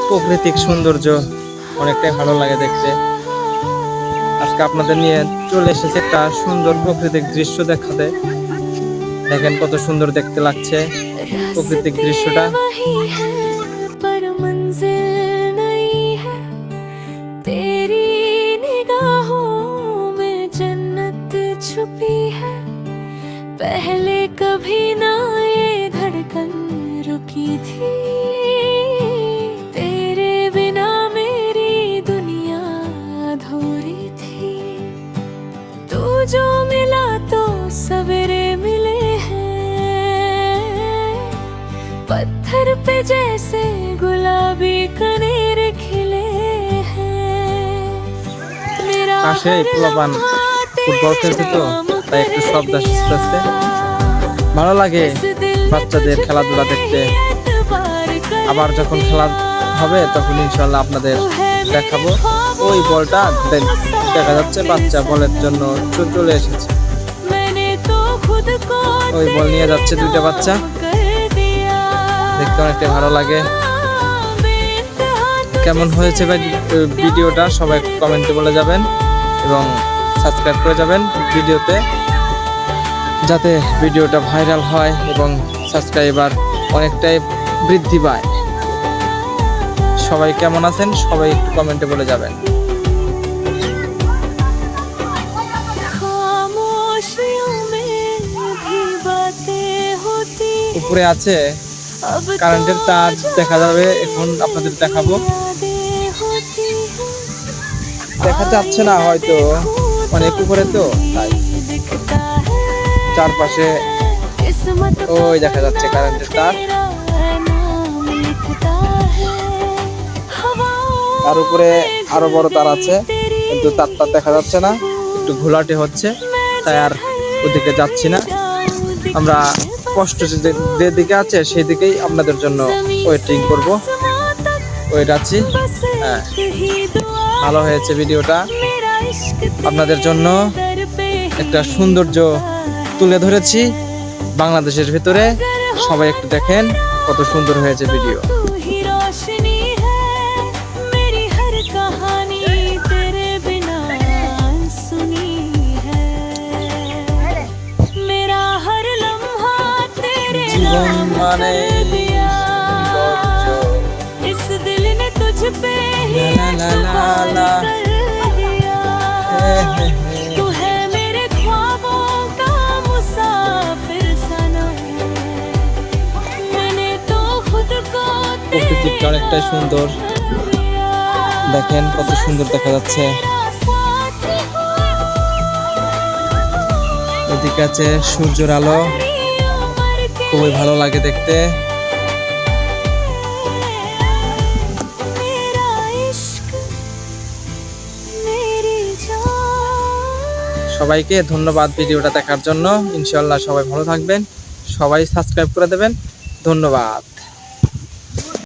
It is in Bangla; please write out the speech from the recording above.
প্রাকৃতিক সৌন্দর্য অনেকটাই ভালো লাগে দেখতে। আজকে আপনাদের নিয়ে চলে এসেছে একটা সুন্দর প্রাকৃতিক দৃশ্য দেখাতে। দেখেন কত সুন্দর দেখতে লাগছে প্রাকৃতিক দৃশ্যটা। पहले कभी ना ये धड़कन रुकी थी, तेरे बिना मेरी दुनिया अधूरी थी। तू जो मिला तो सवेरे मिले हैं, पत्थर पे जैसे गुलाबी कनेर खिले हैं। मेरा পাশে পোলাপান ফুটবল খেলছে তো, তাই একটু শব্দ আসছে। ভালো লাগে বাচ্চাদের খেলাধুলা দেখতে। আবার যখন খেলা হবে তখন ইনশাল্লাহ আপনাদের দেখাবো। ওই বলটা দেখা যাচ্ছে বাচ্চা বলের জন্য চলে এসেছে। ওই বল নিয়ে যাচ্ছে দুইটা বাচ্চা, দেখতে অনেকটা ভালো লাগে। কেমন হয়েছে ভিডিওটা সবাই কমেন্টে বলে যাবেন এবং সাবস্ক্রাইব করে যাবেন ভিডিওতে, যাতে ভিডিওটা ভাইরাল হয় এবং সাবস্ক্রাইবার অনেকটাই বৃদ্ধি পায়। সবাই কেমন আছেন সবাই একটু কমেন্টে বলে যাবেন। উপরে আছে কারেন্টের তার, দেখা যাবে এখন আপনাদের দেখাবো। দেখা যাচ্ছে না হয়তো, অনেক উপরে তো, তাই চারপাশে ওই দেখা যাচ্ছে কারেন্টের তার। তার উপরে আরো বড় তার আছে, কিন্তু তারটা দেখা যাচ্ছে না, একটু ঘোলাটে হচ্ছে, তাই আর ওদিকে যাচ্ছি না। আমরা কষ্ট যেদিকে আছে সেই দিকেই আপনাদের জন্য ওয়েটিং করব, ওয়েট আছি। হ্যাঁ, ভালো হয়েছে ভিডিওটা, আপনাদের জন্য একটা সৌন্দর্য তুলে ধরেছি বাংলাদেশের ভিতরে। সবাই একটু দেখেন কত সুন্দর হয়েছে ভিডিও। জীবন মানে इस दिल ने तुझ पे ही तू है मेरे ख्वाबों का मुसाफिर सनम, मैंने तो खुद को প্রকৃতিটা অনেকটাই সুন্দর, দেখেন কত সুন্দর দেখা যাচ্ছে। এদিকে আছে সূর্যের আলো, খুবই ভালো লাগে দেখতে। সবাইকে ধন্যবাদ ভিডিওটা দেখার জন্য। ইনশাআল্লাহ সবাই ভালো থাকবেন, সবাই সাবস্ক্রাইব করে দেবেন। ধন্যবাদ।